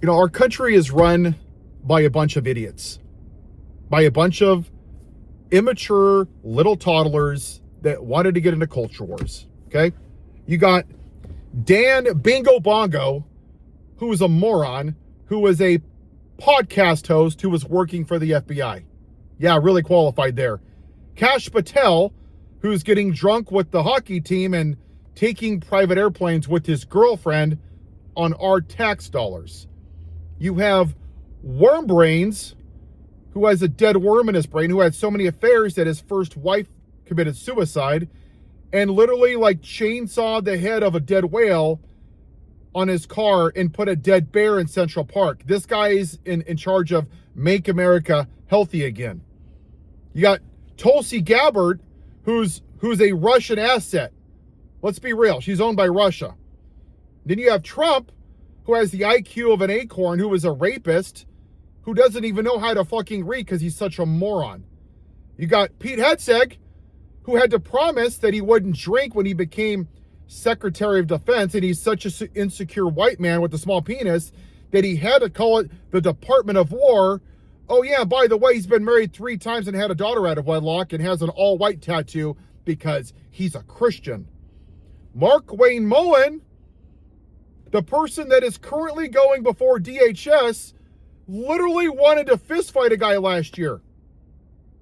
You know, our country is run by a bunch of idiots, by a bunch of immature little toddlers that wanted to get into culture wars, okay? You got Dan Bingo Bongo, who was a moron, who was a podcast host who was working for the FBI. Yeah, really qualified there. Kash Patel, who's getting drunk with the hockey team and taking private airplanes with his girlfriend on our tax dollars. You have Worm Brains, who has a dead worm in his brain, who had so many affairs that his first wife committed suicide and literally like chainsawed the head of a dead whale on his car and put a dead bear in Central Park. This guy is in charge of Make America Healthy Again. You got Tulsi Gabbard, who's a Russian asset. Let's be real. She's owned by Russia. Then you have Trump, who has the IQ of an acorn, who is a rapist, who doesn't even know how to fucking read because he's such a moron. You got Pete Hegseth, who had to promise that he wouldn't drink when he became Secretary of Defense, and he's such an insecure white man with a small penis that he had to call it the Department of War. Oh yeah, by the way, he's been married 3 times and had a daughter out of wedlock and has an all-white tattoo because he's a Christian. Mark Wayne Mullen, the person that is currently going before DHS, literally wanted to fistfight a guy last year.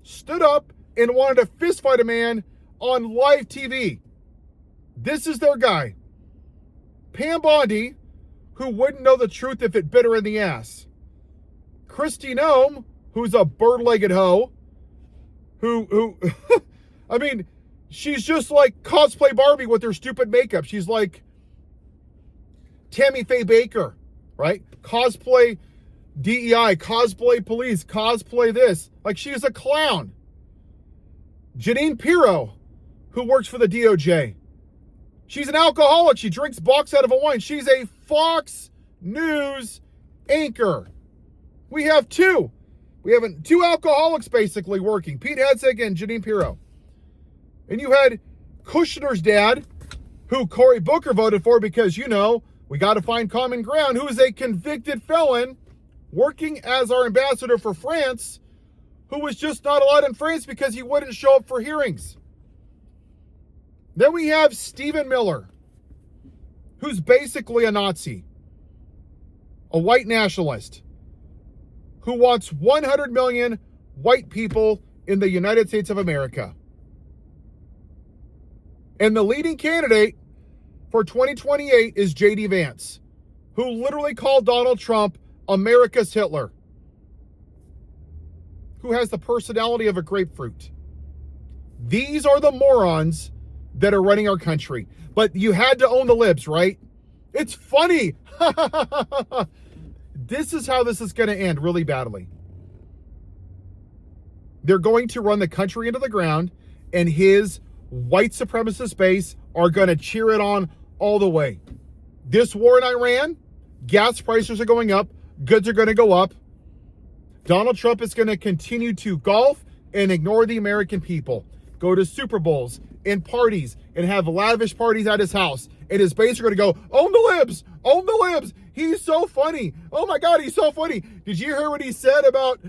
Stood up and wanted to fistfight a man on live TV. This is their guy. Pam Bondi, who wouldn't know the truth if it bit her in the ass. Kristi Noem, who's a bird-legged hoe, who I mean, she's just like cosplay Barbie with her stupid makeup. She's like Tammy Faye Baker, right? Cosplay DEI, cosplay police, cosplay this. Like, she's a clown. Jeanine Pirro, who works for the DOJ. She's an alcoholic. She drinks box out of a wine. She's a Fox News anchor. We have two. We have 2 alcoholics basically working. Pete Hegseth and Jeanine Pirro. And you had Kushner's dad, who Cory Booker voted for because, you know, we got to find common ground, who is a convicted felon working as our ambassador for France, who was just not allowed in France because he wouldn't show up for hearings. Then we have Stephen Miller, who's basically a Nazi, a white nationalist, who wants 100 million white people in the United States of America. And the leading candidate for 2028 is J.D. Vance, who literally called Donald Trump America's Hitler, who has the personality of a grapefruit. These are the morons that are running our country. But you had to own the libs, right? It's funny. This is how this is going to end really badly. They're going to run the country into the ground, and his white supremacist base are going to cheer it on all the way. This war in Iran, gas prices are going up, goods are going to go up. Donald Trump is going to continue to golf and ignore the American people, go to Super Bowls and parties and have lavish parties at his house. And his base are going to go, own the libs, own the libs. He's so funny. Oh my God, he's so funny. Did you hear what he said about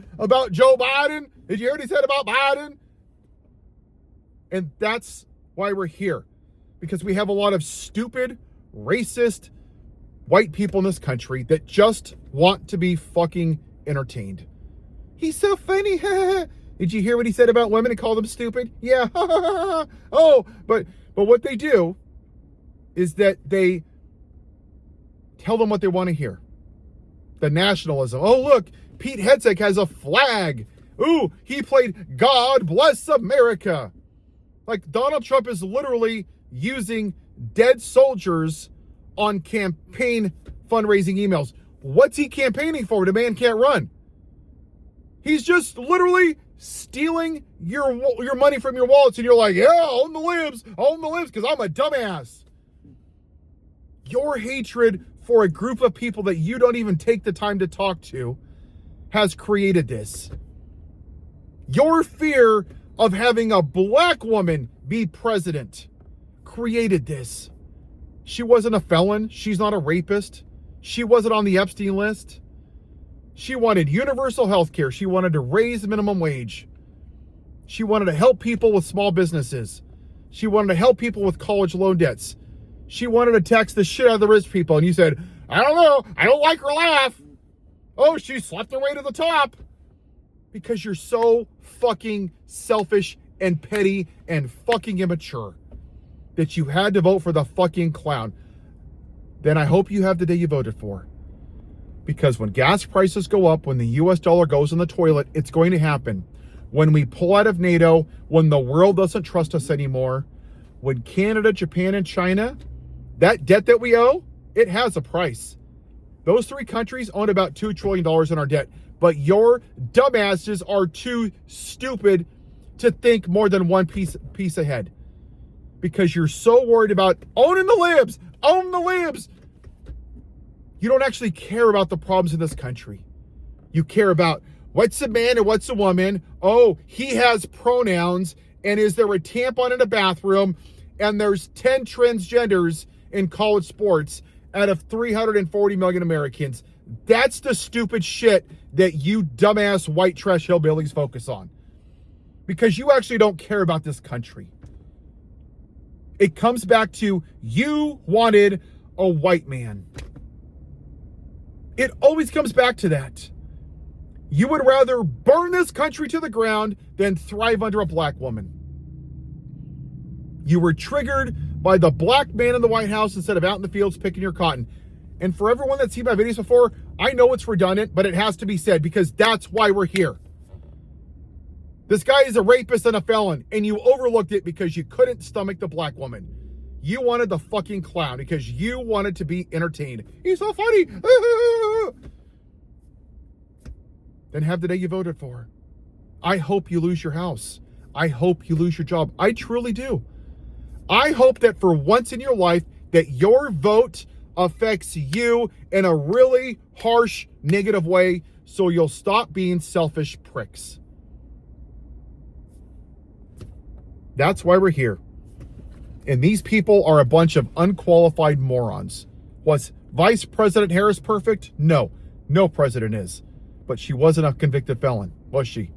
Joe Biden? Did you hear what he said about Biden? And that's why we're here. Because we have a lot of stupid, racist, white people in this country that just want to be fucking entertained. He's so funny. Did you hear what he said about women and call them stupid? Yeah. Oh, but what they do is that they tell them what they want to hear. The nationalism. Oh, look, Pete Hegseth has a flag. Ooh, he played God Bless America. Like, Donald Trump is literally using dead soldiers on campaign fundraising emails. What's he campaigning for? The man can't run. He's just literally stealing your money from your wallets, and you're like, yeah, own the libs, because I'm a dumbass. Your hatred for a group of people that you don't even take the time to talk to has created this. Your fear of having a black woman be president created this. She wasn't a felon. She's not a rapist. She wasn't on the Epstein list. She wanted universal health care. She wanted to raise the minimum wage. She wanted to help people with small businesses. She wanted to help people with college loan debts. She wanted to tax the shit out of the rich people. And you said, I don't know. I don't like her laugh. Oh, she slept her way to the top. Because you're so fucking selfish and petty and fucking immature that you had to vote for the fucking clown. Then I hope you have the day you voted for. Because when gas prices go up, when the US dollar goes in the toilet, it's going to happen. When we pull out of NATO, when the world doesn't trust us anymore, when Canada, Japan, and China, that debt that we owe, it has a price. Those three countries own about $2 trillion in our debt. But your dumbasses are too stupid to think more than one piece ahead. Because you're so worried about owning the libs, own the libs. You don't actually care about the problems in this country. You care about what's a man and what's a woman. Oh, he has pronouns. And is there a tampon in a bathroom? And there's 10 transgenders in college sports out of 340 million Americans. That's the stupid shit that you dumbass white trash hillbillies focus on. Because you actually don't care about this country. It comes back to you wanted a white man. It always comes back to that. You would rather burn this country to the ground than thrive under a black woman. You were triggered by the black man in the White House instead of out in the fields picking your cotton. And for everyone that's seen my videos before, I know it's redundant, but it has to be said because that's why we're here. This guy is a rapist and a felon, and you overlooked it because you couldn't stomach the black woman. You wanted the fucking clown because you wanted to be entertained. He's so funny. Then have the day you voted for. I hope you lose your house. I hope you lose your job. I truly do. I hope that for once in your life that your vote affects you in a really harsh, negative way so you'll stop being selfish pricks. That's why we're here. And these people are a bunch of unqualified morons. Was Vice President Harris perfect? No. No president is. But she wasn't a convicted felon, was she?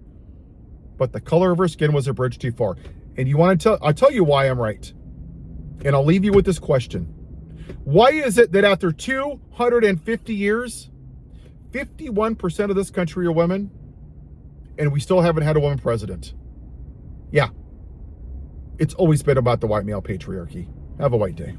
But the color of her skin was a bridge too far. And you want to tell, I'll tell you why I'm right. And I'll leave you with this question. Why is it that after 250 years, 51% of this country are women, and we still haven't had a woman president? Yeah. It's always been about the white male patriarchy. Have a white day.